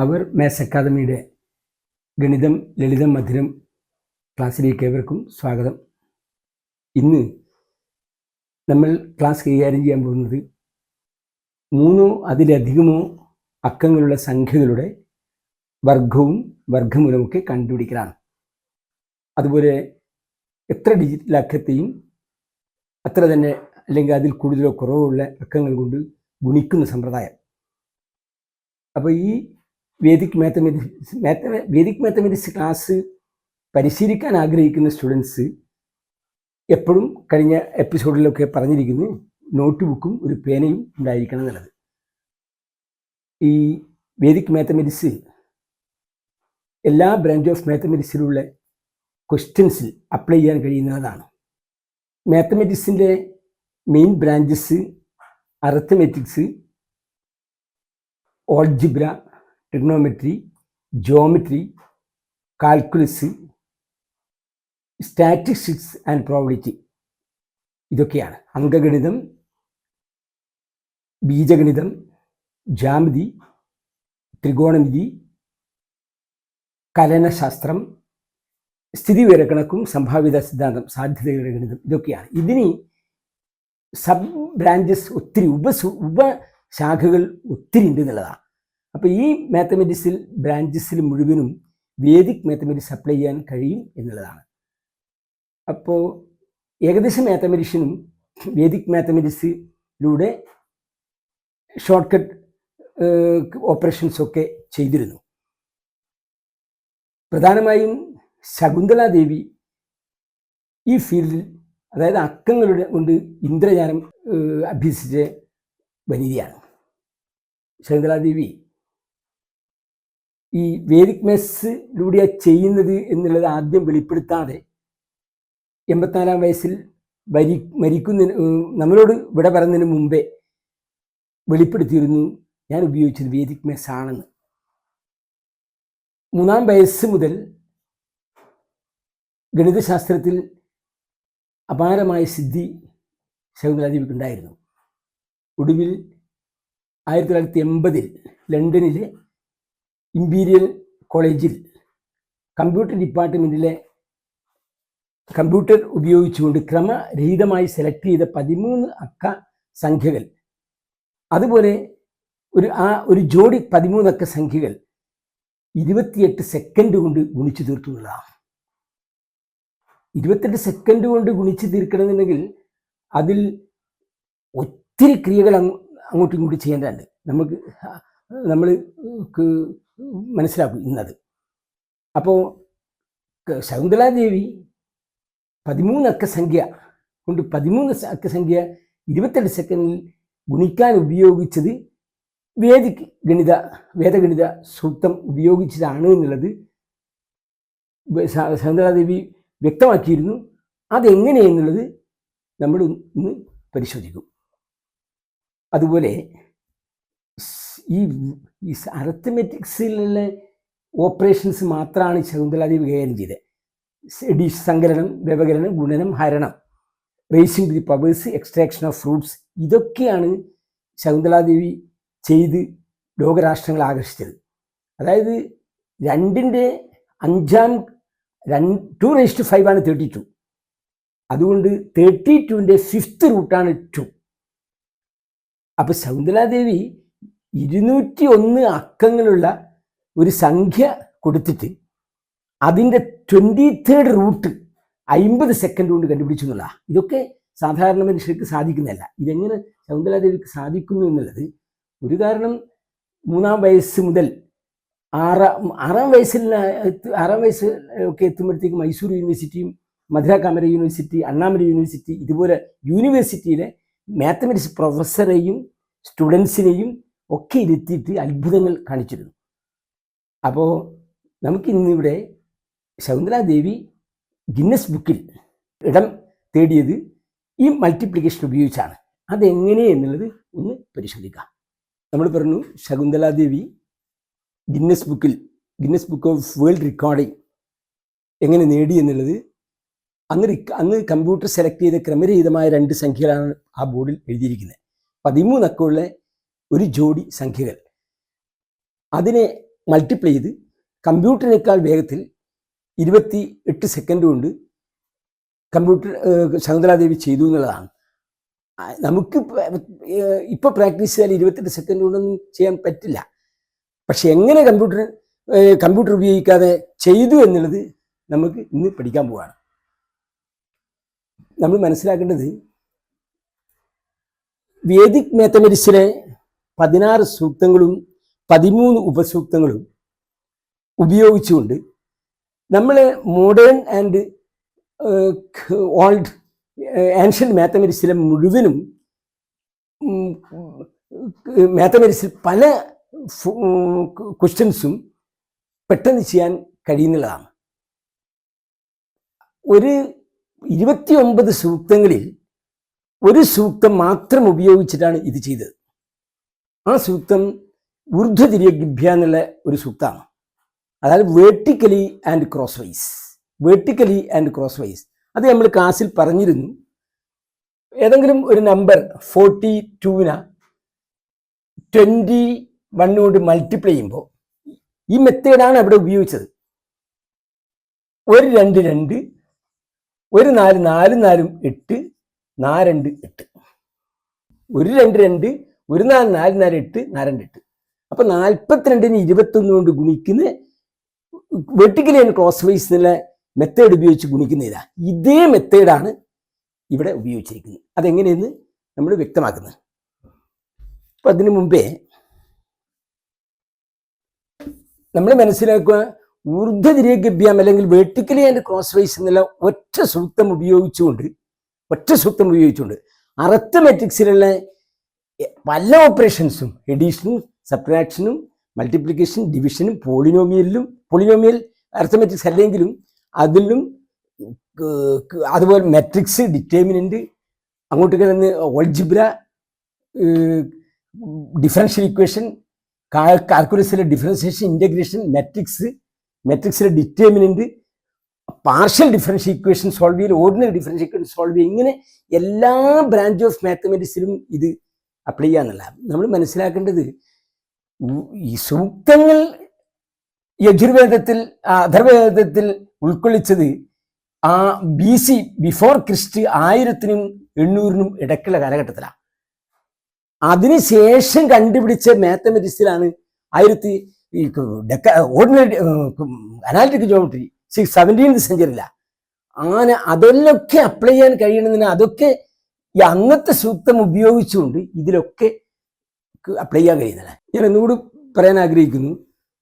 അവർ maths അക്കാദമിയുടെ ഗണിതം ലളിതം മധുരം ക്ലാസ്സിലേക്ക് ഏവർക്കും സ്വാഗതം. ഇന്ന് നമ്മൾ ക്ലാസ് കൈകാര്യം ചെയ്യാൻ പോകുന്നത് 3 അതിലധികമോ അക്കങ്ങളുള്ള സംഖ്യകളുടെ വർഗവും വർഗമൂലമൊക്കെ കണ്ടുപിടിക്കലാണ്. അതുപോലെ എത്ര ഡിജിറ്റൽ അക്കത്തെയും അത്ര തന്നെ അല്ലെങ്കിൽ അതിൽ കൂടുതലോ കുറവുള്ള അക്കങ്ങൾ കൊണ്ട് ഗുണിക്കുന്ന സമ്പ്രദായം. അപ്പോൾ ഈ വേദിക് മാത്തമാറ്റിക്സ് ക്ലാസ് പരിശീലിക്കാൻ ആഗ്രഹിക്കുന്ന സ്റ്റുഡൻസ് എപ്പോഴും കഴിഞ്ഞ എപ്പിസോഡിലൊക്കെ പറഞ്ഞിരിക്കുന്നു, നോട്ട് ബുക്കും ഒരു പേനയും ഉണ്ടായിരിക്കണം എന്നുള്ളത്. ഈ വേദിക് മാത്തമാറ്റിക്സ് എല്ലാ ബ്രാഞ്ച് ഓഫ് മാത്തമാറ്റിക്സിലുള്ള ക്വസ്റ്റ്യൻസിൽ അപ്ലൈ ചെയ്യാൻ കഴിയുന്നതാണ്. മാത്തമാറ്റിക്സിൻ്റെ main branches arithmetics, algebra, trigonometry, geometry, calculus, statistics and probability. ഇതൊക്കെയാണ്. അംഗഗണിതം, ബീജഗണിതം, ജ്യാമിതി, ത്രികോണമിതി, കലനശാസ്ത്രം, സ്ഥിതിവിവരക്കണക്കും, സംഭാവ്യത സിദ്ധാന്തം, സാധ്യതകളുടെ ഗണിതം, ഇതൊക്കെയാണ്. ഇതിന് സബ് ബ്രാഞ്ചസ് ഒത്തിരി, ഉപശാഖകൾ ഒത്തിരി ഉണ്ട് എന്നുള്ളതാണ്. അപ്പോൾ ഈ മാത്തമാറ്റിക്സിൽ ബ്രാഞ്ചസിൽ മുഴുവനും വേദിക് മാത്തമാറ്റിക്സ് അപ്ലൈ ചെയ്യാൻ കഴിയും എന്നുള്ളതാണ്. അപ്പോൾ ഏകദേശം മാത്തമാറ്റീഷ്യനും വേദിക് മാത്തമാറ്റിക്സിലൂടെ ഷോർട്ട് കട്ട് ഓപ്പറേഷൻസൊക്കെ ചെയ്തിരുന്നു. പ്രധാനമായും ശകുന്തളാദേവി ഈ ഫീൽഡിൽ, അതായത് അക്കങ്ങളുടെ കൊണ്ട് ഇന്ദ്രജാലം അഭ്യസിച്ച വനിതയാണ്. ശകുന്തളാദേവി ഈ വേദിക് മാത്സിലൂടെ ചെയ്യുന്നത് എന്നുള്ളത് ആദ്യം വെളിപ്പെടുത്താതെ 84-ാം വയസ്സിൽ നമ്മളോട് വിട പറയുന്നതിന് മുമ്പേ വെളിപ്പെടുത്തിയിരുന്നു, ഞാൻ ഉപയോഗിച്ചത് വേദിക് മാത്സ് ആണെന്ന്. 3-ാം വയസ്സ് മുതൽ ഗണിതശാസ്ത്രത്തിൽ അപാരമായ സിദ്ധി ശകുന്തളാദേവിക്ക് ഉണ്ടായിരുന്നു. ഒടുവിൽ 1980 ലണ്ടനിലെ ഇമ്പീരിയൽ കോളേജിൽ കമ്പ്യൂട്ടർ ഡിപ്പാർട്ട്മെൻറ്റിലെ കമ്പ്യൂട്ടർ ഉപയോഗിച്ചുകൊണ്ട് ക്രമരഹിതമായി സെലക്ട് ചെയ്ത 13 അക്ക സംഖ്യകൾ, അതുപോലെ ഒരു ജോഡി 13 അക്ക സംഖ്യകൾ 28 സെക്കൻഡ് കൊണ്ട് ഗുണിച്ചു തീർത്തു എന്നുള്ളതാണ്. 28 സെക്കൻഡ് കൊണ്ട് ഗുണിച്ച് തീർക്കണമെന്നുണ്ടെങ്കിൽ അതിൽ ഒത്തിരി ക്രിയകൾ അങ്ങോട്ടും ഇങ്ങോട്ടും ചെയ്യേണ്ടതുണ്ട്. നമ്മൾ മനസ്സിലാക്കും ഇന്നത്. അപ്പോൾ ശകുന്തളാദേവി 13 അക്ക സംഖ്യ കൊണ്ട് 13 അക്ക സംഖ്യ 28 സെക്കൻഡിൽ ഗുണിക്കാൻ ഉപയോഗിച്ചത് വേദഗണിത സൂത്രം ഉപയോഗിച്ചതാണ് എന്നുള്ളത് ശകുന്തളാദേവി വ്യക്തമാക്കിയിരുന്നു. അതെങ്ങനെയെന്നുള്ളത് നമ്മൾ ഇന്ന് പരിശോധിക്കും. അതുപോലെ ഈ അറിത്മെറ്റിക്സിലുള്ള ഓപ്പറേഷൻസ് മാത്രമാണ് ശകുന്തളാദേവി കൈകാര്യം ചെയ്തത്. സങ്കലനം, വ്യവകലനം, ഗുണനം, ഹരണം, raising to the powers, extraction of roots, ഇതൊക്കെയാണ് ശകുന്തളാദേവി ചെയ്ത് ലോകരാഷ്ട്രങ്ങളെ ആകർഷിച്ചത്. അതായത് 2ൻ്റെ 2^5 ആണ് 32. അതുകൊണ്ട് 32ൻ്റെ 5th റൂട്ടാണ് 2. അപ്പോൾ ശകുന്തളാദേവി 201 അക്കങ്ങളുള്ള ഒരു സംഖ്യ കൊടുത്തിട്ട് അതിൻ്റെ 23rd റൂട്ട് 50 സെക്കൻഡ് കൊണ്ട് കണ്ടുപിടിച്ചു എന്നുള്ള. ഇതൊക്കെ സാധാരണ മനുഷ്യർക്ക് സാധിക്കുന്നതല്ല. ഇതെങ്ങനെ ശകുന്തളാദേവിക്ക് സാധിക്കുന്നു എന്നുള്ളത് ഒരു കാരണം, 3-ാം വയസ്സ് മുതൽ 6-ാം വയസ്സ് ഒക്കെ എത്തുമ്പോഴത്തേക്ക് മൈസൂർ യൂണിവേഴ്സിറ്റിയും മധുര കാമര യൂണിവേഴ്സിറ്റി, അണ്ണാമല യൂണിവേഴ്സിറ്റി, ഇതുപോലെ യൂണിവേഴ്സിറ്റിയിലെ മാത്തമാറ്റിക്സ് പ്രൊഫസറെയും സ്റ്റുഡൻസിനെയും ഒക്കെ ഇരുത്തിയിട്ട് അത്ഭുതങ്ങൾ കാണിച്ചിരുന്നു. അപ്പോൾ നമുക്കിന്നിവിടെ ശകുന്തളാദേവി ഗിന്നസ് ബുക്കിൽ ഇടം തേടിയത് ഈ മൾട്ടിപ്ലിക്കേഷൻ ഉപയോഗിച്ചാണ്. അതെങ്ങനെയെന്നുള്ളത് ഒന്ന് പരിശോധിക്കാം. നമ്മൾ പറഞ്ഞു, Shakuntala Devi Guinness book of world recording എങ്ങനെ നേടി എന്നുള്ളത് അന്ന് കമ്പ്യൂട്ടർ സെലക്ട് ചെയ്ത ക്രമരഹിതമായ 2 സംഖ്യകളാണ് ആ ബോർഡിൽ എഴുതിയിരിക്കുന്നത്. 13 അക്കമുള്ള ഒരു ജോഡി സംഖ്യകൾ. അതിനെ മൾട്ടിപ്ലൈ ചെയ്ത് കമ്പ്യൂട്ടറിനേക്കാൾ വേഗത്തിൽ 28 സെക്കൻഡ് കൊണ്ട് കമ്പ്യൂട്ടർ ശകുന്തളാദേവി ചെയ്തു എന്നുള്ളതാണ്. നമുക്ക് ഇപ്പോൾ പ്രാക്ടീസ് ചെയ്താൽ 28 സെക്കൻഡ് കൊണ്ടൊന്നും ചെയ്യാൻ പറ്റില്ല. പക്ഷെ എങ്ങനെ കമ്പ്യൂട്ടർ ഉപയോഗിക്കാതെ ചെയ്തു എന്നുള്ളത് നമുക്ക് ഇന്ന് പഠിക്കാൻ പോവുകയാണ്. നമ്മൾ മനസ്സിലാക്കേണ്ടത് വേദിക് മാത്തമാറ്റിക്സിലെ 16 സൂക്തങ്ങളും 13 ഉപസൂക്തങ്ങളും ഉപയോഗിച്ചുകൊണ്ട് നമ്മൾ മോഡേൺ ആൻഡ് ഓൾഡ് ആൻഷ്യൻ്റ് മാത്തമാറ്റിക്സിലെ മുഴുവനും മാത്തമാറ്റിക്സിൽ പല ക്വസ്റ്റ്യൻസും പെട്ടെന്ന് ചെയ്യാൻ കഴിയുന്നതാണ്. ഒരു 29 സൂക്തങ്ങളിൽ ഒരു സൂക്തം മാത്രം ഉപയോഗിച്ചിട്ടാണ് ഇത് ചെയ്തത്. ആ സൂക്തം ഊർധ്വതിര്യഗ്ഭ്യ എന്നുള്ള ഒരു സൂക്തമാണ്. അതായത് വേർട്ടിക്കലി ആൻഡ് ക്രോസ് വൈസ്. അത് നമ്മൾ ക്ലാസ്സിൽ പറഞ്ഞിരുന്നു. ഏതെങ്കിലും ഒരു നമ്പർ 42 21 കൊണ്ട് മൾട്ടിപ്ലൈ ചെയ്യുമ്പോൾ ഈ മെത്തേഡാണ് അവിടെ ഉപയോഗിച്ചത്. 1 2 2, 1 4 4 4 8, 4 2 8, 1 2 2, 1 4 4 4 8, 4 2 8. അപ്പൊ 42നെ 21 കൊണ്ട് ഗുണിക്കുന്ന വെർട്ടിക്കലി ആൻഡ് ക്രോസ് വൈസ് എന്നുള്ള മെത്തേഡ് ഉപയോഗിച്ച് ഗുണിക്കുന്ന ഇതേ മെത്തേഡാണ് ഇവിടെ ഉപയോഗിച്ചിരിക്കുന്നത്. അതെങ്ങനെയെന്ന് നമ്മൾ വ്യക്തമാക്കുന്നത്. അപ്പൊ അതിനു മുമ്പേ നമ്മൾ മനസ്സിലാക്കുക, ഊർധ്വതിര്യഗ്ഭ്യം അല്ലെങ്കിൽ വെർട്ടിക്കലി ആൻഡ് ക്രോസ് വൈസ് എന്നുള്ള ഒറ്റ സൂക്തം ഉപയോഗിച്ചുകൊണ്ട് അറത്തമെറ്റിക്സിലുള്ള പല ഓപ്പറേഷൻസും, എഡീഷനും സബ്ട്രാക്ഷനും മൾട്ടിപ്ലിക്കേഷൻ ഡിവിഷനും പോളിനോമിയൽ അറത്തമെറ്റിക്സ് അല്ലെങ്കിലും അതിലും അതുപോലെ മെട്രിക്സ്, ഡിറ്റർമിനന്റ്, അങ്ങോട്ട് കിടന്ന് ഓൾജിബ്ര, ഡിഫറൻഷ്യൽ ഇക്വേഷൻ, കാൽക്കുലസിലെ ഡിഫറൻസിയേഷൻ, ഇൻ്റഗ്രേഷൻ, മെട്രിക്സിലെ determinant, partial differential equation solve ചെയ്യൽ, ഓർഡിനറി ഡിഫറൻഷ്യൽ ഇക്വേഷൻ സോൾവ് ചെയ്യുക, ഇങ്ങനെ എല്ലാ ബ്രാഞ്ച് ഓഫ് മാത്തമാറ്റിക്സിലും ഇത് അപ്ലൈ ചെയ്യാന്നുള്ള. നമ്മൾ മനസ്സിലാക്കേണ്ടത് ഈ സൂക്തങ്ങൾ യജുർവേദത്തിൽ അഥർവേദത്തിൽ ഉൾക്കൊള്ളിച്ചത് ആ BC ബിഫോർ ക്രിസ്റ്റ് 1800 ഇടയ്ക്കുള്ള കാലഘട്ടത്തിലാണ്. അതിനുശേഷം കണ്ടുപിടിച്ച മാത്തമാറ്റിക്സിലാണ് ഓർഡിനറി അനാലിറ്റിക് ജോമെട്രി 17th സെഞ്ചുറിയിലാണ്. അതെല്ലൊക്കെ അപ്ലൈ ചെയ്യാൻ കഴിയണമെന്ന് അതൊക്കെ ഈ അന്നത്തെ സൂക്തം ഉപയോഗിച്ചുകൊണ്ട് ഇതിലൊക്കെ അപ്ലൈ ചെയ്യാൻ കഴിയുന്നില്ല. ഞാൻ ഒന്നുകൂടി പറയാൻ ആഗ്രഹിക്കുന്നു,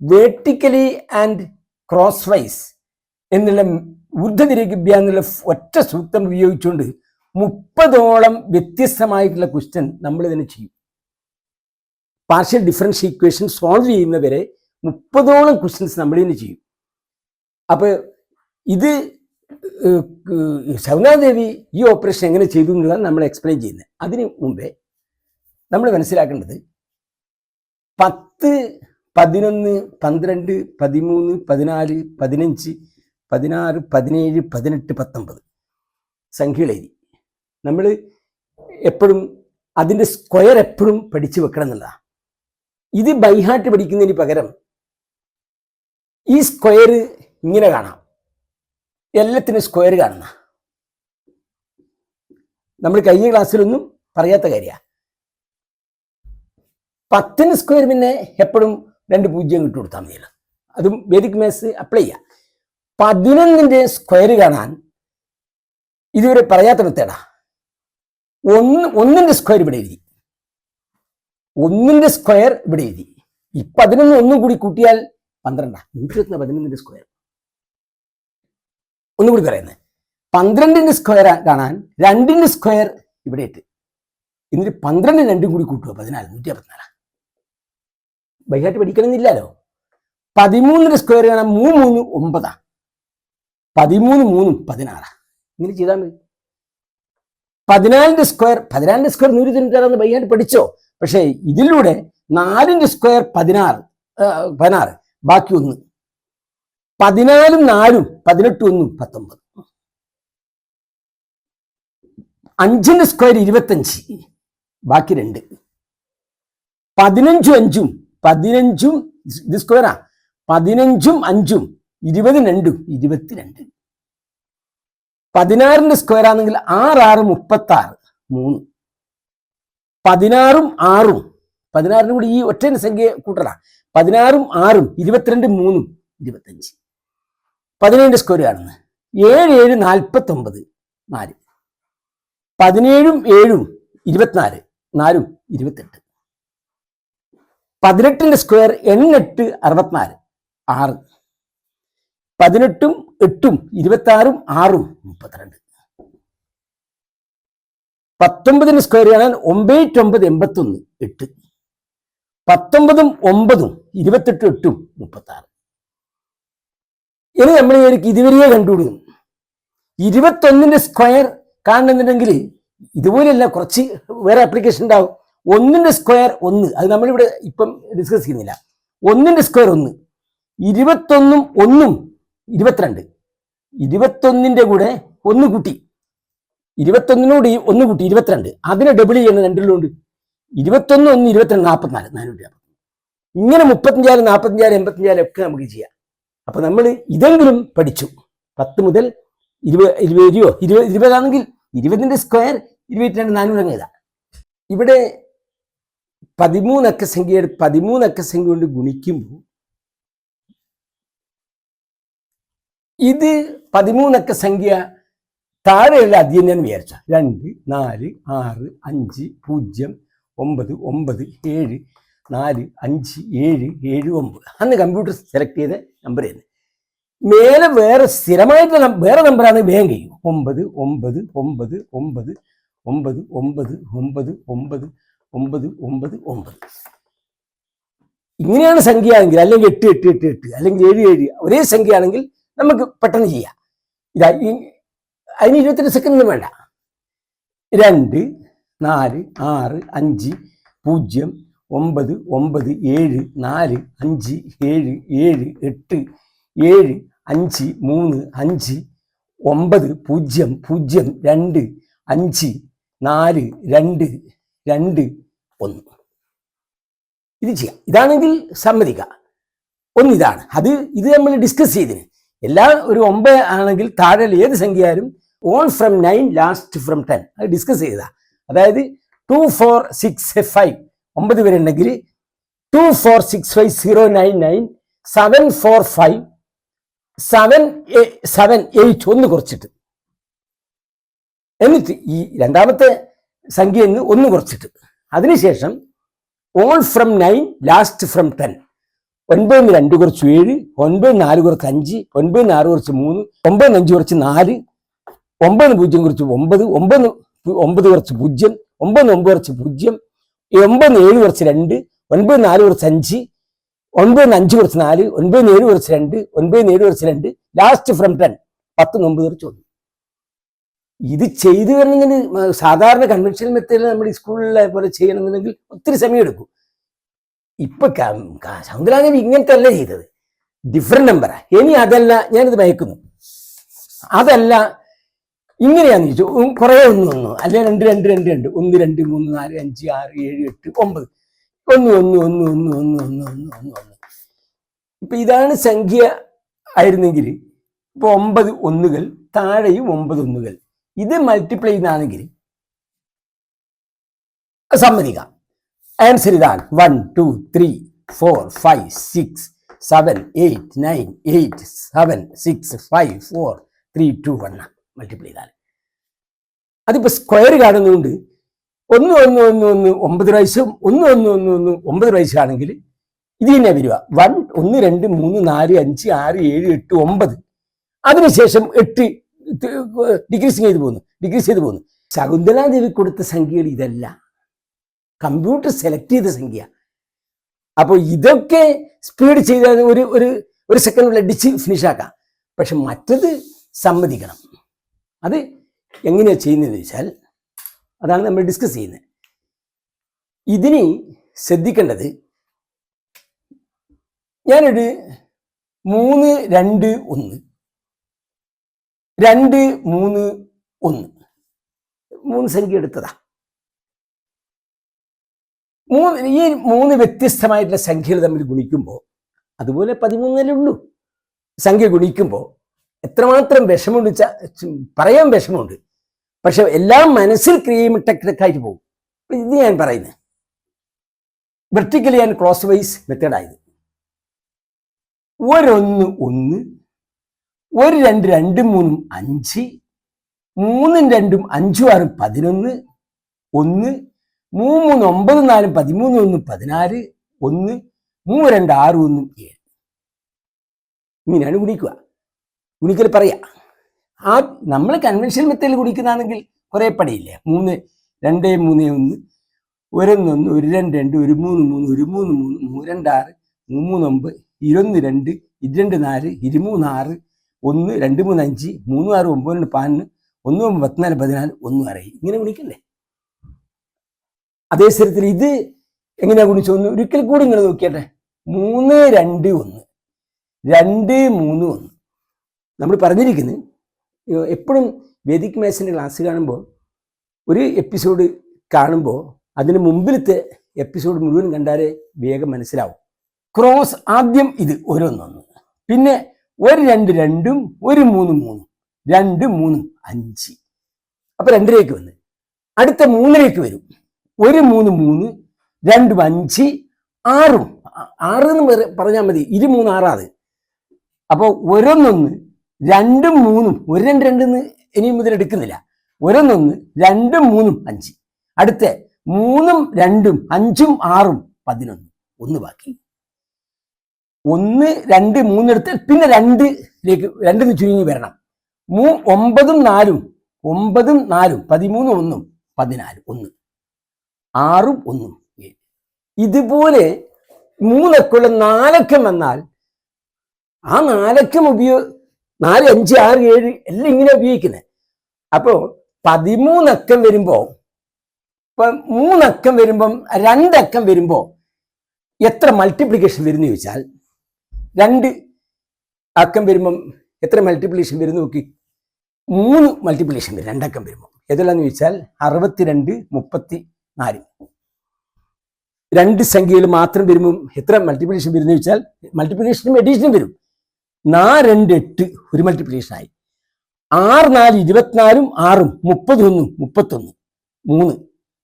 വേർട്ടിക്കലി ആൻഡ് ക്രോസ് വൈസ് എന്നുള്ള ഊർധ്വതിര്യഗ്ഭ്യ എന്നുള്ള ഒറ്റ സൂക്തം ഉപയോഗിച്ചുകൊണ്ട് 30ഓളം വ്യത്യസ്തമായിട്ടുള്ള ക്വസ്റ്റ്യൻ നമ്മൾ തന്നെ ചെയ്യും. പാർഷ്യൽ ഡിഫറൻഷ്യൽ ഇക്വേഷൻ സോൾവ് ചെയ്യുന്നവരെ 30ഓളം ക്വസ്റ്റ്യൻസ് നമ്മൾ തന്നെ ചെയ്യും. അപ്പോൾ ഇത് ശകുന്തളാദേവി ഈ ഓപ്പറേഷൻ എങ്ങനെ ചെയ്തു എന്നുള്ളതാണ് നമ്മൾ എക്സ്പ്ലെയിൻ ചെയ്യുന്നത്. അതിന് മുമ്പേ നമ്മൾ മനസ്സിലാക്കേണ്ടത് 10, 11, 12, 13, 14, 15, 16, 17, 18, 19 സംഖ്യകൾ എഴുതി. നമ്മൾ എപ്പോഴും അതിൻ്റെ സ്ക്വയർ എപ്പോഴും പഠിച്ചു വെക്കണം എന്നുള്ളതാണ്. ഇത് ബൈഹാർട്ട് പഠിക്കുന്നതിന് പകരം ഈ സ്ക്വയർ ഇങ്ങനെ കാണാം, എല്ലാത്തിനും സ്ക്വയർ കാണുന്ന. നമ്മൾ കഴിഞ്ഞ ക്ലാസ്സിലൊന്നും പറയാത്ത കാര്യമാണ്. 10 സ്ക്വയർ പിന്നെ എപ്പോഴും 2 0 ഇട്ട് കൊടുത്താൽ മതിയല്ലോ. അതും വേദിക് മാത്സ് അപ്ലൈ ചെയ്യാം. 11ന്റെ സ്ക്വയർ കാണാൻ ഇതുവരെ പറയാത്ത മെത്തേഡാ. 1ന്റെ സ്ക്വയർ ഇവിടെ എഴുതി, 1ന്റെ സ്ക്വയർ ഇവിടെ എഴുതി. ഈ 11 ഒന്നും കൂടി കൂട്ടിയാൽ 12. 111ന്റെ സ്ക്വയർ. ഒന്നുകൂടി പറയുന്നത്, 12ന്റെ സ്ക്വയർ കാണാൻ 2ന്റെ സ്ക്വയർ ഇവിടെ ഇട്ട് എന്നിട്ട് 12 2 കൂടി കൂട്ടുക 14, 114. ബൈഹാർട്ട് പഠിക്കണമെന്നില്ലല്ലോ. 13ന്റെ സ്ക്വയർ കാണാൻ 3 3 9, 13 3 16. ഇങ്ങനെ ചെയ്താൽ മതി. 14ന്റെ സ്ക്വയർ 196 ബൈഹാർട്ട് പഠിച്ചോ. പക്ഷേ ഇതിലൂടെ 4ന്റെ സ്ക്വയർ 16, ബാക്കി 1, 14 4 18 1 19. 5ന്റെ സ്ക്വയർ 25, ബാക്കി 2. 15 5 15 ഇത് സ്ക്വയറാ, 15ഉം 5ഉം 20 2ഉം 22. 16ന്റെ സ്ക്വയർ ആണെങ്കിൽ 6 6 36 3. 16ഉം 6ഉം 16ന് കൂടി ഈ ഒറ്റ സംഖ്യ കൂട്ടല. 16ഉം 6ഉം 22 3ഉം 25. 17ന്റെ സ്ക്വയർ കാണുന്നത് 7 7 49 4. 17ഉം 7ഉം 24 4ഉം 28. 18ന്റെ സ്ക്വയർ 8 64 6. 18ഉം 8ഉം 26ഉം 6ഉം 32. 19ന്റെ സ്ക്വയർ കാണാൻ 9 9 81 8. 19ഉം 9ഉം 28 8ഉം 36. ഇനി നമ്മൾ ഇതുവരെയേ കണ്ടുപിടിക്കും. 21ന്റെ സ്ക്വയർ കാണണമെന്നുണ്ടെങ്കിൽ ഇതുപോലെയല്ല, കുറച്ച് വേറെ ആപ്ലിക്കേഷൻ ഉണ്ടാവും. 1ന്റെ സ്ക്വയർ 1, അത് നമ്മളിവിടെ ഇപ്പം ഡിസ്കസ് ചെയ്യുന്നില്ല. 1ന്റെ സ്ക്വയർ 1, 21ഉം 1ഉം 22. 21ന്റെ കൂടെ 1 കൂട്ടി, 21നോട് 1 കൂട്ടി 22, അതിനെ ഡബിൾ ചെയ്യുന്ന രണ്ടിലുണ്ട്. 21 1 22 44 450. ഇങ്ങനെ 35 45 85 ഒക്കെ നമുക്ക് ചെയ്യാം. അപ്പൊ നമ്മൾ ഇതെങ്കിലും പഠിച്ചു. 10 മുതൽ 20 ആണെങ്കിൽ 20ന്റെ സ്ക്വയർ 22 400 എഴുതാം. ഇവിടെ 13 അക്ക സംഖ്യയുടെ 13 അക്ക സംഖ്യ കൊണ്ട് ഗുണിക്കുമ്പോൾ ഇത് 13 അക്ക സംഖ്യ താഴെയുള്ള അധികം ഞാൻ വിചാരിച്ച 2 4 6 5 0 9 9 7 4 5 7 7 9 അന്ന് കമ്പ്യൂട്ടർ സെലക്ട് ചെയ്ത നമ്പർ തന്നെ. മേലെ വേറെ സ്ഥിരമായിട്ടുള്ള വേറെ നമ്പറാണ് വേഗം കഴിയും. 9 9 9 9 9 9 9 9 9 9 9. ഇങ്ങനെയാണ് സംഖ്യ ആണെങ്കിൽ, അല്ലെങ്കിൽ 8 8 8 8 അല്ലെങ്കിൽ 7 7 ഒരേ സംഖ്യ ആണെങ്കിൽ നമുക്ക് പെട്ടെന്ന് ചെയ്യാം. ഇതാ അതിന് 22 സെക്കൻഡ് വേണ്ട. 2 4 6 5 0 9 9 7 4 5 7 7 8 7 5 3 5 9 0 0 2 5 4 2 2 1. ഇത് ചെയ്യാം. ഇതാണെങ്കിൽ സമ്മതിക്കാം. ഒന്നിതാണ് ഇത് നമ്മൾ ഡിസ്കസ് ചെയ്തിന്. എല്ലാ ഒരു 9 ആണെങ്കിൽ താഴെ ഏത് സംഖ്യ ആയാലും ഓൺ ഫ്രം 9 ലാസ്റ്റ് ഫ്രം 10 അത് ഡിസ്കസ് ചെയ്തതാ. അതായത് 2 4 6 5 9 വരെ ഉണ്ടെങ്കിൽ 2 4 6 5 0 9 9 7 4 5 7 7 8 ഒന്ന് കുറച്ചിട്ട്, എന്നിട്ട് ഈ രണ്ടാമത്തെ സംഖ്യയിൽ നിന്ന് ഒന്ന് കുറച്ചിട്ട്, അതിനുശേഷം ഓൾ ഫ്രം 9 ലാസ്റ്റ് ഫ്രം 10. 9 2 കുറച്ച് 7, 9 4 കുറച്ച് 5, 9 6 കുറച്ച് 3, 9 5 കുറച്ച് 4, 9 0 കുറച്ച് 9, 9 9 കുറച്ച് 0, 9 9 കുറച്ച് 0, 9 7 കുറച്ച് 2, 9 4 കുറച്ച് 5, 9 5 കുറച്ച് 4, 9 7 കുറച്ച് 2, 9 7 കുറച്ച് 2, ലാസ്റ്റ് ഫ്രം 10 10 9 കുറച്ച് 1. ഇത് ചെയ്തു വരണമെങ്കിൽ സാധാരണ കൺവെൻഷണൽ മെത്തേഡിൽ നമ്മൾ സ്കൂളിലെ പോലെ ചെയ്യണമെന്നുണ്ടെങ്കിൽ ഒത്തിരി സമയം എടുക്കും. ഇപ്പൊ സൗന്ദര്യാദേവി ഇങ്ങനത്തെ അല്ല ചെയ്തത്, ഡിഫറെന്റ് നമ്പറാ. ഇനി അതല്ല, ഞാനിത് മയക്കുന്നു, അതല്ല ഇങ്ങനെയാന്ന് ചോദിച്ചു. കുറെ ഒന്നു അല്ലെ 2 2 2 2 1 2 3 4 5 6 7 8 9 1 1 1 1 1 1 1 1. ഇപ്പൊ ഇതാണ് സംഖ്യ ആയിരുന്നെങ്കിൽ ഇപ്പൊ 9 ഒന്നുകൾ താഴെയും 9 ഒന്നുകൾ, ഇത് മൾട്ടിപ്ലൈ ചെയ്യുന്നതാണെങ്കിൽ സമ്മതിക്കാം. ആൻസർ ഇതാണ് 1 2 3 4 5 6 7 8 9 8 7 6 5 4 3 2 1 മൾട്ടിപ്ലൈ ചെയ്താൽ. അതിപ്പോ സ്ക്വയർ കാണുന്നതുകൊണ്ട് 1 1 1 1 9 പ്രാവശ്യം 1 1 1 1 9 പ്രാവശ്യം ആണെങ്കിൽ ഇത് തന്നെ വരിക 1 1 2 3 4 5 6 7 8 9. അതിനുശേഷം 8 ഡിക്രീസ് ചെയ്ത് പോകുന്നു. ശകുന്തലാദേവി കൊടുത്ത സംഖ്യകൾ ഇതല്ല, കമ്പ്യൂട്ടർ സെലക്ട് ചെയ്ത സംഖ്യ. അപ്പോൾ ഇതൊക്കെ സ്പീഡ് ചെയ്താൽ ഒരു സെക്കൻഡിൽ അടിച്ച് ഫിനിഷ് ആക്കാം. പക്ഷെ മറ്റത് സമ്മതിക്കണം. അത് എങ്ങനെയാ ചെയ്യുന്നതെന്ന് വെച്ചാൽ അതാണ് നമ്മൾ ഡിസ്കസ് ചെയ്യുന്നത്. ഇതിന് ശ്രദ്ധിക്കേണ്ടത്, ഞാനൊരു 3 2 1 2 3 1 3 സംഖ്യ എടുത്തതാ. ഈ 3 വ്യത്യസ്തമായിട്ടുള്ള സംഖ്യകൾ തമ്മിൽ ഗുണിക്കുമ്പോൾ അതുപോലെ 13 ഉള്ളൂ. സംഖ്യ ഗുണിക്കുമ്പോൾ എത്രമാത്രം വിഷമമുണ്ട് പറയാൻ വിഷമമുണ്ട്. പക്ഷെ എല്ലാം മനസ്സിൽ ക്രിയമിട്ടക്കായിട്ട് പോകും. ഇത് ഞാൻ പറയുന്നത് വെർട്ടിക്കലി ആൻഡ് ക്രോസ് വൈസ് മെത്തേഡായത്. 1 1 1, 1 2 2 3 5, 3 2 5 6 11, 1 3 3 9 4 13 1 14, 1 3 2 6 1 7. ഇങ്ങനെയാണ് ഗുണിക്കൽ പറയാ. ആ നമ്മൾ കൺവെൻഷണൽ മെത്തേഡിൽ ഗുണിക്കുന്നതാണെങ്കിൽ കുറെ പടിയില്ലേ. 3 2 3 1, 1 1 1 2 2, 1 3 3, 1 3 3, 3 2 6, 3 3 9, 21 2, 22 4, 23 6, 1 2 3 5, 3 6 9 11, 1 9 14, 1 6. ഇങ്ങനെ ഗുണിക്കണ്ടേ? അതേ സ്ഥലത്തിൽ ഇത് എങ്ങനെയാ ഗുണിച്ചൊന്ന് ഒരിക്കൽ കൂടി നിങ്ങൾ നോക്കിയട്ടെ. 3 2 1, 2 3 1. നമ്മൾ പറഞ്ഞിരിക്കുന്നത് എപ്പോഴും വേദിക് മാത്സിൻ്റെ ക്ലാസ് കാണുമ്പോൾ ഒരു എപ്പിസോഡ് കാണുമ്പോൾ അതിന് മുമ്പിലത്തെ എപ്പിസോഡ് മുഴുവൻ കണ്ടാലേ വേഗം മനസ്സിലാവും. ക്രോസ് ആദ്യം ഇത് ഓരോന്നൊന്ന്, പിന്നെ 1 2 2, 1 3 3, 2 3 5. അപ്പൊ 2ലേക്ക് വന്ന് അടുത്ത 3ലേക്ക് വരും. 1 3 3, 2 5, 6 എന്ന് പറഞ്ഞാൽ മതി. 23 6. അപ്പോൾ 1 1 2 3, 1 2 2 ഇനി മുതൽ എടുക്കുന്നില്ല. 1 1 2 3 5. അടുത്ത 3 2 5 6 11, 1 ബാക്കി. 1 2 3 എടുത്ത് പിന്നെ 2ലേക്ക് 2 ചുരുങ്ങി വരണം. 9 4, 9 4, 13 1, 14 1, 6 1 7. ഇതുപോലെ 3 അക്കമുള്ള 4 അക്കം വന്നാൽ ആ 4 അക്കം 4 5 6 7 എല്ലാം ഇങ്ങനെ ഉപയോഗിക്കുന്നത്. അപ്പോൾ 13 അക്കം വരുമ്പോ 3 അക്കം വരുമ്പം 2 അക്കം വരുമ്പോ എത്ര മൾട്ടിപ്ലിക്കേഷൻ വരുന്നു ചോദിച്ചാൽ 2 അക്കം വരുമ്പം എത്ര മൾട്ടിപ്ലിക്കേഷൻ വരുന്നു നോക്കി. 3 മൾട്ടിപ്ലിക്കേഷൻ വരും 2 അക്കം വരുമ്പോൾ. ഏതെല്ലാന്ന് ചോദിച്ചാൽ 62 34. 2 സംഖ്യകൾ മാത്രം വരുമ്പം എത്ര മൾട്ടിപ്ലിക്കേഷൻ വരുന്നു ചോദിച്ചാൽ മൾട്ടിപ്ലിക്കേഷനും എഡീഷനും വരും. 4 2 8 ഒരു മൾട്ടിപ്ലിക്കേഷൻ ആയി. 6 4 24, 6 31 31 3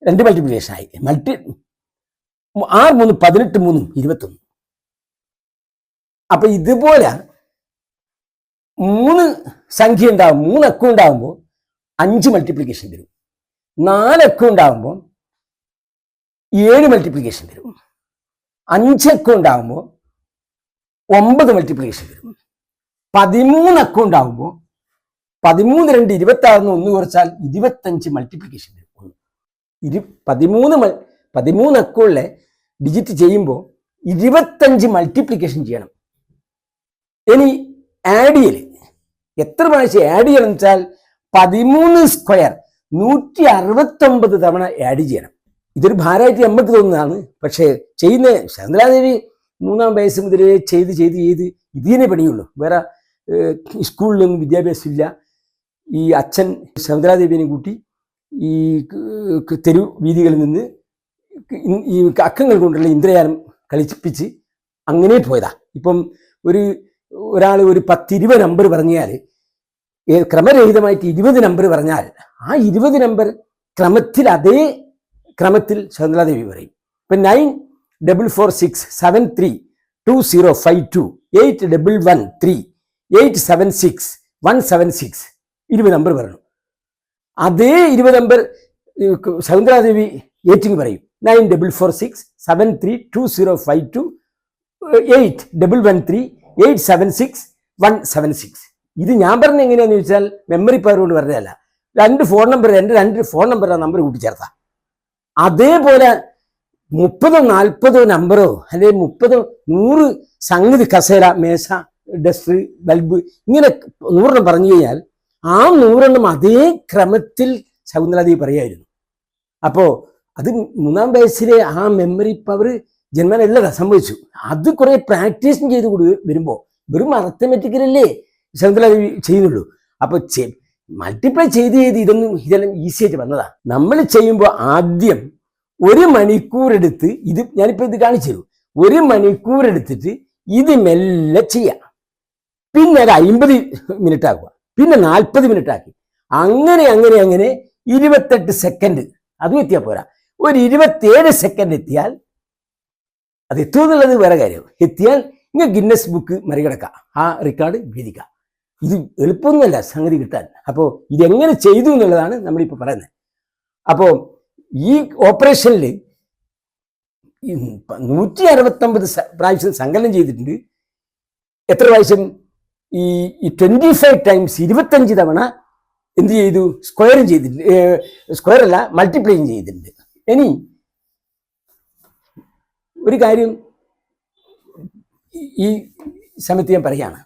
2 മൾട്ടിപ്ലിക്കേഷൻ ആയി. 6 3 18 3 21. അപ്പൊ ഇതുപോലെ 3 സംഖ്യ ഉണ്ടാവും, 3 അക്കം ഉണ്ടാകുമ്പോൾ 5 മൾട്ടിപ്ലിക്കേഷൻ വരും. 4 അക്കം ഉണ്ടാകുമ്പോൾ 7 മൾട്ടിപ്ലിക്കേഷൻ വരും. 5 അക്കം ഉണ്ടാകുമ്പോൾ 9 മൾട്ടിപ്ലിക്കേഷൻ വരും. 13 അക്കം ഉണ്ടാകുമ്പോൾ 13 2 26 1 കുറച്ചാൽ 25 മൾട്ടിപ്ലിക്കേഷൻ വരും. 13 അക്കമുള്ള ഡിജിറ്റ് ചെയ്യുമ്പോൾ 25 മൾട്ടിപ്ലിക്കേഷൻ ചെയ്യണം. ഇനി ആഡ് ചെയ്യല് എത്ര പ്രാവശ്യം ആഡ് ചെയ്യണം വെച്ചാൽ 13 സ്ക്വയർ 169 തവണ ആഡ് ചെയ്യണം. ഇതൊരു ഭാരമായിട്ട് നമുക്ക് തോന്നുന്നതാണ്. പക്ഷേ ചെയ്യുന്ന ശകുന്തളാദേവി 3-ാം വയസ്സ് മുതലേ ചെയ്ത് ഇതിനെ പണിയുള്ളൂ. വേറെ സ്കൂളിലൊന്നും വിദ്യാഭ്യാസമില്ല. ഈ അച്ഛൻ ശകുന്തളാദേവിനെ കൂട്ടി ഈ തെരു വീതികളിൽ നിന്ന് ഈ അക്കങ്ങൾ കൊണ്ടുള്ള ഇന്ദ്രജാലം കളിപ്പിച്ച് അങ്ങനെ പോയതാ. ഇപ്പം ഒരാൾ ഒരു 10-20 നമ്പർ പറഞ്ഞാൽ ക്രമരഹിതമായിട്ട് 20 നമ്പർ പറഞ്ഞാൽ ആ 20 നമ്പർ ക്രമത്തിൽ അതേ ക്രമത്തിൽ ശകുന്തളാദേവി പറയും. ഇപ്പം 9 4 4 6 7 3 2 0 5 2 8 1 1 3 8 7 6 1 7 6 20 നമ്പർ പറയണം. അതേ 20 നമ്പർ ശകുന്തളാദേവി ഏറ്റിങ് പറയും. 9 4 4 6 7 3 2 0 5 2 8 1 1 3 8 7 6 1 7 6. ഇത് ഞാൻ പറഞ്ഞ എങ്ങനെയാന്ന് ചോദിച്ചാൽ മെമ്മറി പവർ കൊണ്ട് പറഞ്ഞതല്ല. 2 phone number 2 phone number number കൂട്ടിച്ചേർത്ത അതേപോലെ 30 40 നമ്പറോ അല്ലെങ്കിൽ 30 100 സംഗതി കസേര മേശ ഡസ്റ്റർ ബൾബ് ഇങ്ങനെ 100 പറഞ്ഞു കഴിഞ്ഞാൽ ആ 100 അതേ ക്രമത്തിൽ ശകുന്തളാദേവി പറയായിരുന്നു. അപ്പോ അത് 3-ാം വയസ്സിലെ ആ മെമ്മറി പവർ ജന്മനല്ലതാ സംഭവിച്ചു. അത് കുറെ പ്രാക്ടീസും ചെയ്ത് വരുമ്പോ വെറും അർത്ഥമെറ്റിക്കലല്ലേ ശകുന്തളാദേവി ചെയ്യുന്നുള്ളൂ. അപ്പൊ മൾട്ടിപ്ലൈ ചെയ്ത് ഇതെല്ലാം ഈസി ആയിട്ട് വന്നതാ. നമ്മൾ ചെയ്യുമ്പോൾ ആദ്യം 1 മണിക്കൂർ എടുത്ത് ഞാനിപ്പോ ഇത് കാണിച്ചു തരും. 1 മണിക്കൂർ എടുത്തിട്ട് ഇത് മെല്ലെ ചെയ്യാം. പിന്നെ അത് 50 മിനിറ്റ് ആക്കുക, പിന്നെ 40 മിനിറ്റ് ആക്കി, അങ്ങനെ 28 സെക്കൻഡ്. അതും എത്തിയാൽ പോരാ, ഒരു 27 സെക്കൻഡ് എത്തിയാൽ, അത് എത്തുമെന്നുള്ളത് വേറെ കാര്യം, എത്തിയാൽ ഇങ്ങനെ ഗിന്നസ് ബുക്ക് മറികടക്കാം, ആ റെക്കോർഡ് ഭേദിക്കാം. ഇത് എളുപ്പമൊന്നുമല്ല സംഗതി കിട്ടാൻ. അപ്പോൾ ഇതെങ്ങനെ ചെയ്തു എന്നുള്ളതാണ് നമ്മളിപ്പോൾ പറയുന്നത്. അപ്പോൾ ഈ ഓപ്പറേഷനിൽ 169 പ്രാവശ്യം സങ്കലനം ചെയ്തിട്ടുണ്ട്. എത്ര പ്രാവശ്യം? ഈ 25 ടൈംസ് 25 തവണ എന്ത് ചെയ്തു? സ്ക്വയറും ചെയ്തിട്ടുണ്ട്. സ്ക്വയർ അല്ല, മൾട്ടിപ്ലൈയും ചെയ്തിട്ടുണ്ട്. ഇനി ഒരു കാര്യം ഈ സമയത്ത് ഞാൻ പറയുകയാണ്.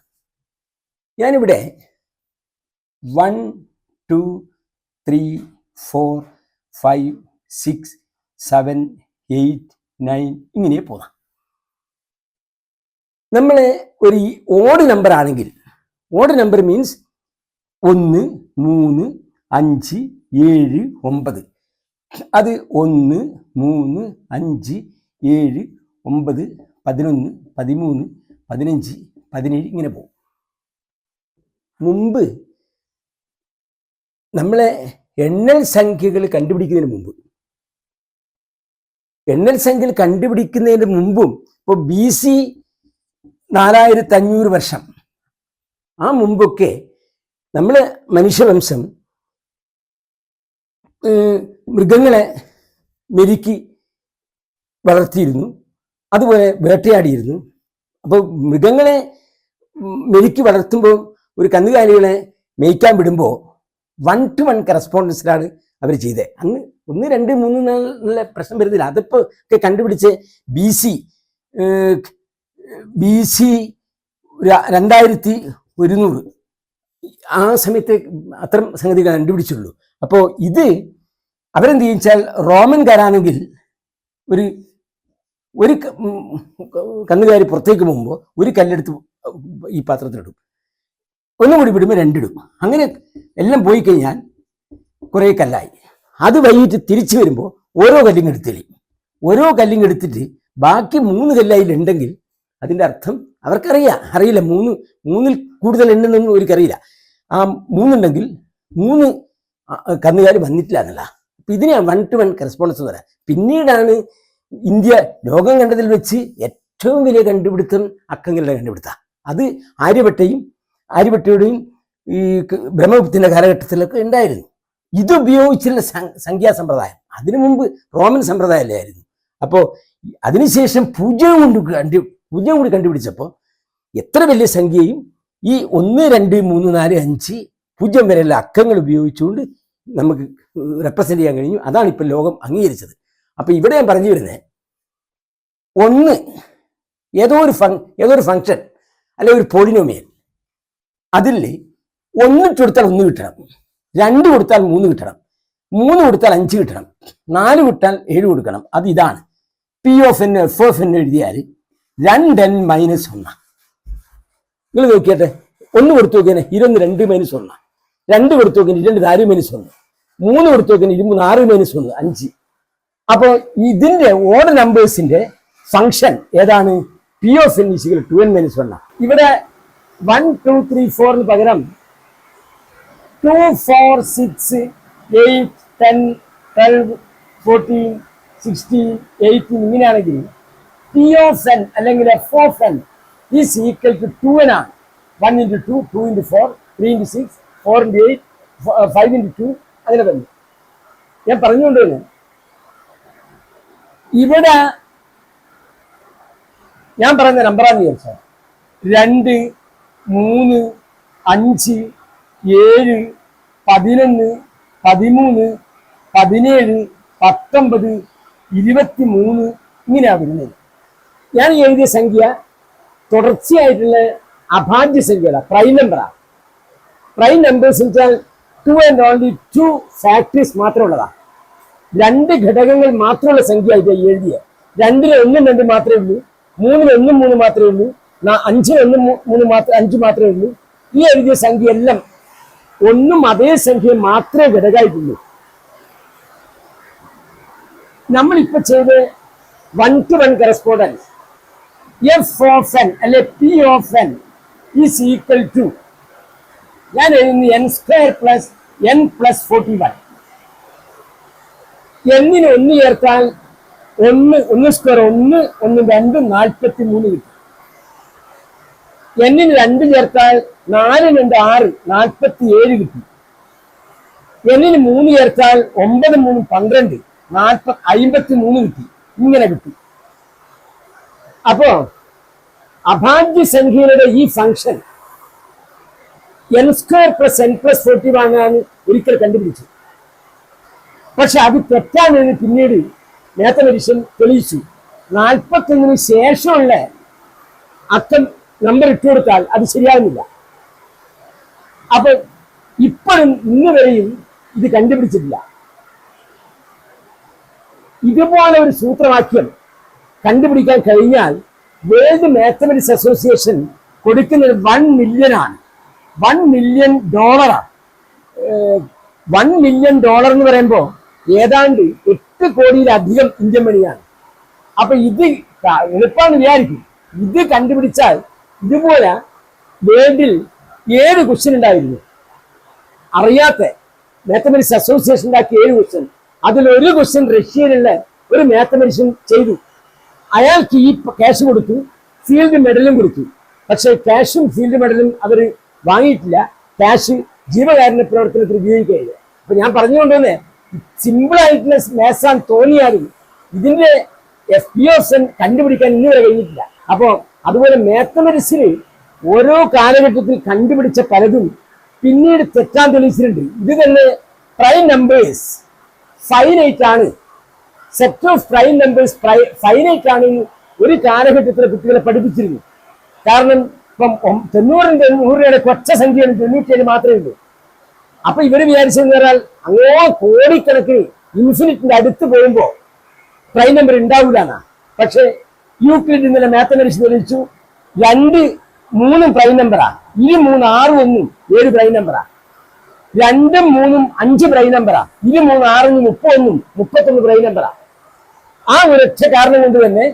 ഞാനിവിടെ 1 2 3 4 5 6 7 8 9 ഇങ്ങനെ പോകാം. നമ്മൾ ഒരു ഓഡ് നമ്പർ ആണെങ്കിൽ, ഓഡ് നമ്പർ മീൻസ് 1 3 5 7 9, അത് 1 3 5 7 9 11 13 15 17 ഇങ്ങനെ പോകും. മുമ്പ് നമ്മളെ എണ്ണൽ സംഖ്യകൾ കണ്ടുപിടിക്കുന്നതിന് മുമ്പും ഇപ്പോൾ BC 4500 വർഷം ആ മുമ്പൊക്കെ നമ്മൾ മനുഷ്യവംശം മൃഗങ്ങളെ മെരുക്കി വളർത്തിയിരുന്നു, അതുപോലെ വേട്ടയാടിയിരുന്നു. അപ്പോൾ മൃഗങ്ങളെ മെരുക്കി വളർത്തുമ്പോൾ ഒരു കന്നുകാലികളെ മേയ്ക്കാൻ വിടുമ്പോൾ 1-to-1 കറസ്പോണ്ടൻസിലാണ് അവർ ചെയ്തത്. അന്ന് 1 2 3 എന്നുള്ള പ്രശ്നം വരുന്നില്ല. അതിപ്പോൾ ഒക്കെ കണ്ടുപിടിച്ച് BC 2100 ആ സമയത്ത് അത്തരം സംഗതികൾ കണ്ടുപിടിച്ചുള്ളൂ. അപ്പോൾ ഇത് അവരെന്ത് ചോദിച്ചാൽ, റോമൻകാരാണെങ്കിൽ ഒരു കന്നുകാലി പുറത്തേക്ക് പോകുമ്പോൾ ഒരു കല്ലെടുത്ത് ഈ പാത്രത്തിലിടും, ഒന്നും കൂടി വിടുമ്പോൾ 2 ഇടും. അങ്ങനെ എല്ലാം പോയി കഴിഞ്ഞാൽ കുറേ കല്ലായി. അത് വൈകിട്ട് തിരിച്ചു വരുമ്പോൾ ഓരോ കല്ലിങ് എടുത്തിട്ട് ബാക്കി 3 കല്ലായിലുണ്ടെങ്കിൽ അതിൻ്റെ അർത്ഥം അറിയില്ല 3-ൽ കൂടുതൽ ഉണ്ടെന്നൊന്നും അവർക്കറിയില്ല. ആ 3 ഉണ്ടെങ്കിൽ 3 കന്നുകാലി വന്നിട്ടില്ല എന്നല്ല. അപ്പം ഇതിനെയാണ് 1-to-1 കറസ്പോണ്ടൻസ് എന്ന് പറയാം. പിന്നീടാണ് ഇന്ത്യ ലോകം കണ്ടതിൽ വെച്ച് ഏറ്റവും വലിയ കണ്ടുപിടുത്തം അക്കങ്ങളുടെ കണ്ടുപിടുത്തം. അത് ആര്യഭട്ടയുടെയും ഈ ബ്രഹ്മഗുപ്തന്റെ കാലഘട്ടത്തിലൊക്കെ ഉണ്ടായിരുന്നു. ഇതുപയോഗിച്ചുള്ള സംഖ്യാസമ്പ്രദായം അതിനു മുമ്പ് റോമൻ സമ്പ്രദായമല്ലായിരുന്നു. അപ്പോൾ അതിനുശേഷം പൂജ്യം കൂടി കണ്ടുപിടിച്ചപ്പോൾ എത്ര വലിയ സംഖ്യയും ഈ 1 2 3 4 5 0 വരെയുള്ള അക്കങ്ങൾ ഉപയോഗിച്ചുകൊണ്ട് നമുക്ക് റെപ്രസെന്റ് ചെയ്യാൻ കഴിഞ്ഞു. അതാണ് ഇപ്പം ലോകം അംഗീകരിച്ചത്. അപ്പൊ ഇവിടെ ഞാൻ പറഞ്ഞു വരുന്നത്, 1 ഏതോ ഒരു ഫംഗ്ഷൻ അല്ലെ ഒരു പോളിനോമിയൽ, അതിൽ 1 കൊടുത്താൽ 1 കിട്ടണം, 2 കൊടുത്താൽ 3 കിട്ടണം, 3 കൊടുത്താൽ 5 കിട്ടണം, 4 കൊടുത്താൽ 7 കൊടുക്കണം. അത് ഇതാണ് P(n) F(n) എഴുതിയാൽ 2n - 1. നിങ്ങൾ നോക്കിയാട്ടെ, 1 കൊടുത്തു നോക്കിയാൽ 22 - 1, 2 കൊടുത്തു നോക്കിയാൽ 24 - 1, 3 കൊടുത്തു നോക്കിയാൽ 26 - 1 5. അപ്പോൾ ഇതിന്റെ ഓഡ് നമ്പേഴ്സിന്റെ ഫംഗ്ഷൻ ഏതാണ്? P(n) = 2n - 1. ഇവിടെ 1 2 3 4 പകരം 2 4 6 8 10 12 14 16 18 ഇങ്ങനെയാണെങ്കിൽ P(n) അല്ലെങ്കിൽ F(n) is equal to 2n ആണ്. 1 × 2 2 × 4 3 × 6 4 × 8 5 × 2 അങ്ങനെ തന്നെ. ഞാൻ പറഞ്ഞുകൊണ്ട് തന്നെ ഇവിടെ ഞാൻ പറയുന്ന നമ്പറാന്ന് വിചാരിച്ചാൽ 2 3 5 7 11 13 17 19 23 ഇങ്ങനെയാണ് വരുന്നത്. ഞാൻ എഴുതിയ സംഖ്യ തുടർച്ചയായിട്ടുള്ള അഭാജ്യ സംഖ്യകളാണ്, പ്രൈം നമ്പറാണ്. പ്രൈം നമ്പേഴ്സ് വെച്ചാൽ 2 and only 2 ഫാക്ടേഴ്സ് മാത്രമുള്ളതാണ്. 2 ഘടകങ്ങൾ മാത്രമുള്ള സംഖ്യ ആയിട്ട് എഴുതിയ. 2-ൽ 1 2 മാത്രമേ ഉള്ളൂ, 3-ൽ 1 3 മാത്രമേ ഉള്ളൂ, 5-ൽ 1 3 5 മാത്രമേ ഉള്ളൂ. ഈ എഴുതിയ സംഖ്യ എല്ലാം 1 അതേ സംഖ്യ മാത്രമേ ഘടകമായിട്ടുള്ളൂ. നമ്മളിപ്പോ ചെയ്ത് 1-to-1 correspondence. F of N അല്ലെ P of N is equal to, ഞാൻ എഴുതുന്നു N square plus N plus 41. എന്നിന് 1 ചേർത്താൽ 1 സ്ക്വയർ 1 1 2 43 കിട്ടും. എന്നിന് 2 ചേർത്താൽ 4 2 6 47 കിട്ടും. എന്നിന് 3 ചേർത്താൽ 9 3 12 53 കിട്ടി. ഇങ്ങനെ കിട്ടി. അപ്പോ അഭാജ്യ സംഖ്യയുടെ ഈ function N square plus N plus 40 വാങ്ങാൻ ഒരിക്കൽ കണ്ടുപിടിച്ചു. പക്ഷെ അത് തെറ്റാണെന്ന് പിന്നീട് മാത്തമാറ്റീഷ്യൻ തെളിയിച്ചു. 41 ശേഷമുള്ള അക്കം നമ്പർ ഇട്ട് കൊടുത്താൽ അത് ശരിയാകുന്നില്ല. അപ്പൊ ഇപ്പോഴും ഇന്ന് വരെയും ഇത് കണ്ടുപിടിച്ചിട്ടില്ല. ഇതുപോലെ ഒരു സൂത്രവാക്യം കണ്ടുപിടിക്കാൻ കഴിഞ്ഞാൽ വേൾഡ് മാത്തമാറ്റിക്സ് അസോസിയേഷൻ കൊടുക്കുന്നത് $1 മില്യൺ ആണ്. $1 മില്യൺ. $1 മില്യൺ എന്ന് പറയുമ്പോൾ ഏതാണ്ട് 8 കോടിയിലധികം ഇന്ത്യൻ മണിയാണ്. അപ്പൊ ഇത് എളുപ്പമാണ് വിചാരിക്കും. ഇത് കണ്ടുപിടിച്ചാൽ ഇതുപോലെ വേൾഡിൽ 7 ക്വസ്റ്റ്യൻ ഉണ്ടായിരുന്നു. അറിയാത്ത മാത്തമാറ്റിക്സ് അസോസിയേഷൻ ഉണ്ടാക്കിയ 7 ക്വസ്റ്റ്യൻ. അതിലൊരു ക്വസ്റ്റ്യൻ റഷ്യയിലുള്ള ഒരു മാത്തമാറ്റീഷ്യൻ ചെയ്തു. അയാൾക്ക് ഈ ക്യാഷ് കൊടുത്തു, ഫീൽഡ് മെഡലും കൊടുത്തു. പക്ഷെ ക്യാഷും ഫീൽഡ് മെഡലും അവർ വാങ്ങിയിട്ടില്ല. ക്യാഷ് ജീവകാരുണ്യ പ്രവർത്തനത്തിൽ ഉപയോഗിക്കുകയില്ല. അപ്പൊ ഞാൻ പറഞ്ഞുകൊണ്ടുതന്നെ സിമ്പിൾ ആയിട്ടുള്ള മാത്സാൻ തോന്നിയാലും ഇതിന്റെ FPOs കണ്ടുപിടിക്കാൻ ഇന്ന് വരെ കഴിഞ്ഞിട്ടില്ല. അപ്പോ അതുപോലെ മാത്തമാറ്റിക്സിൽ ഓരോ കാലഘട്ടത്തിൽ കണ്ടുപിടിച്ച പലതും പിന്നീട് തെറ്റാൻ തെളിയിച്ചിട്ടുണ്ട്. ഇത് തന്നെ പ്രൈം നമ്പേഴ്സ് ഫൈനൈറ്റ് ആണ്, set of prime numbers finite ആണെന്ന് ഒരു കാലഘട്ടത്തിലെ കുട്ടികളെ പഠിപ്പിച്ചിരുന്നു. കാരണം ഇപ്പം 90 കൊച്ച സംഖ്യയാണ്, 97 മാത്രമേ ഉള്ളൂ. അപ്പൊ ഇവര് വിചാരിച്ചെന്ന് പറഞ്ഞാൽ അങ്ങോ കോടിക്കണക്കിന് ഇൻഫിനിറ്റിന്റെ അടുത്ത് പോകുമ്പോ പ്രൈം നമ്പർ ഉണ്ടാവില്ല എന്നാ. പക്ഷെ യൂക്ലിഡ് ഇന്നലെ മാത്തമാറ്റിക്സ് തെളിയിച്ചു 2 3 പ്രൈം നമ്പറാ. 3 6 1 7 പ്രൈം നമ്പറാ. 2 3 5 പ്രൈം നമ്പറാ. 3 6 31 31 പ്രൈം നമ്പറാ. ആ ഒരൊറ്റ കാരണം കൊണ്ട് തന്നെ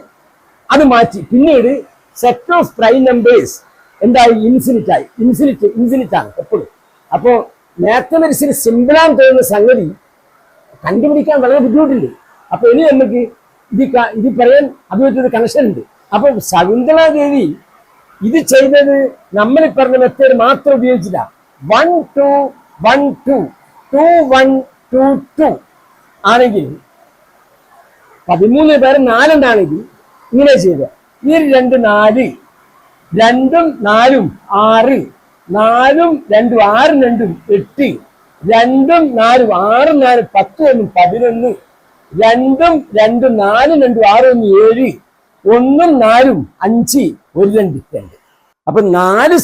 അത് മാറ്റി. പിന്നീട് സെറ്റ് ഓഫ് പ്രൈം നമ്പേഴ്സ് എന്തായി? ഇൻഫിനിറ്റ് ആയി. ഇൻഫിനിറ്റ് ആണ് എപ്പോഴും. അപ്പോ മാത്തമാറ്റിക്സിന് സിമ്പിളാന്ന് തോന്നുന്ന സംഗതി കണ്ടുപിടിക്കാൻ വളരെ ബുദ്ധിമുട്ടുണ്ട്. അപ്പൊ ഇനി നമുക്ക് ഇത് പറയാൻ അതുമായിട്ടൊരു കണക്ഷൻ ഉണ്ട്. അപ്പൊ ശകുന്തള ദേവി ഇത് ചെയ്തത് നമ്മൾ പറഞ്ഞ മെത്തേഡ് മാത്രം ഉപയോഗിച്ചില്ല. 1 2 1 2 2 1 2 2 ആണെങ്കിൽ 13 പേര് 4 ഉണ്ടാണെങ്കിൽ ഇങ്ങനെ ചെയ്ത് ഈ 2 4 2 4 6 4 2 6 2 8 2 4 6 4 10 1 11 2 2 4 2 6 1 7 1 4 5 1 2 2. അപ്പൊ 4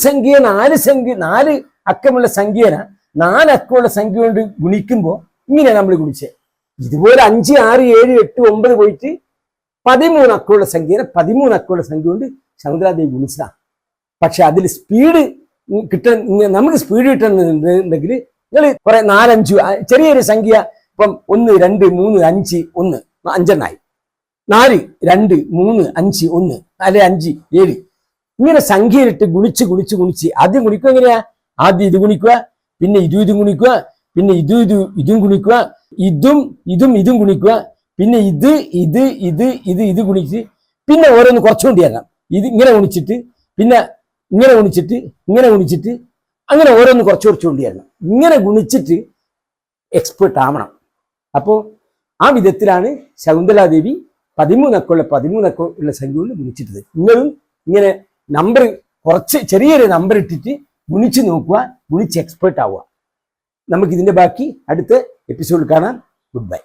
അക്കമുള്ള സംഖ്യന 4 അക്കമുള്ള സംഖ്യ കൊണ്ട് ഗുണിക്കുമ്പോൾ ഇങ്ങനെ നമ്മൾ ഗുണിച്ചേ. ഇതുപോലെ 5 6 7 8 9 പോയിട്ട് 13 അക്കമുള്ള സംഖ്യനെ 13 അക്കമുള്ള സംഖ്യ കൊണ്ട് ശകുന്തളാദേവി ഗുണിച്ചതാണ്. പക്ഷെ അതിൽ സ്പീഡ് കിട്ടാൻ, നമുക്ക് സ്പീഡ് കിട്ടണമെന്നുണ്ടെങ്കിൽ നിങ്ങൾ കുറെ 4 5 ചെറിയൊരു സംഖ്യ ഇപ്പം 1 2 3 5 1 5 4 2 3 5 1 അല്ലെ 5 7 ഇങ്ങനെ സംഖ്യയിലിട്ട് ഗുണിച്ച് ആദ്യം ഗുണിക്കുക എങ്ങനെയാ? ആദ്യം ഇത് ഗുണിക്കുക, പിന്നെ ഇതും ഗുണിക്കുക, പിന്നെ ഇതും ഗുണിക്കുക, ഇതും ഗുണിക്കുക, പിന്നെ ഇത് ഗുണിച്ച് പിന്നെ ഓരോന്ന് കുറച്ചുകൊണ്ട് തരണം. ഇത് ഇങ്ങനെ ഗുണിച്ചിട്ട് പിന്നെ ഇങ്ങനെ ഗുണിച്ചിട്ട് അങ്ങനെ ഓരോന്ന് കുറച്ച് കൊണ്ടുവരണം. ഇങ്ങനെ ഗുണിച്ചിട്ട് എക്സ്പേർട്ട് ആവണം. അപ്പോൾ ആ വിധത്തിലാണ് ശകുന്തളാദേവി 13 അക്കമുള്ള സംഖ്യ കൊണ്ട് ഗുണിച്ചിട്ടത്. നിങ്ങളും ഇങ്ങനെ നമ്പർ കുറച്ച് ചെറിയൊരു നമ്പർ ഇട്ടിട്ട് ഗുണിച്ച് നോക്കുക, ഗുണിച്ച് എക്സ്പേർട്ട് ആവുക. നമുക്കിതിന്റെ ബാക്കി അടുത്ത എപ്പിസോഡിൽ കാണാം. Good bye.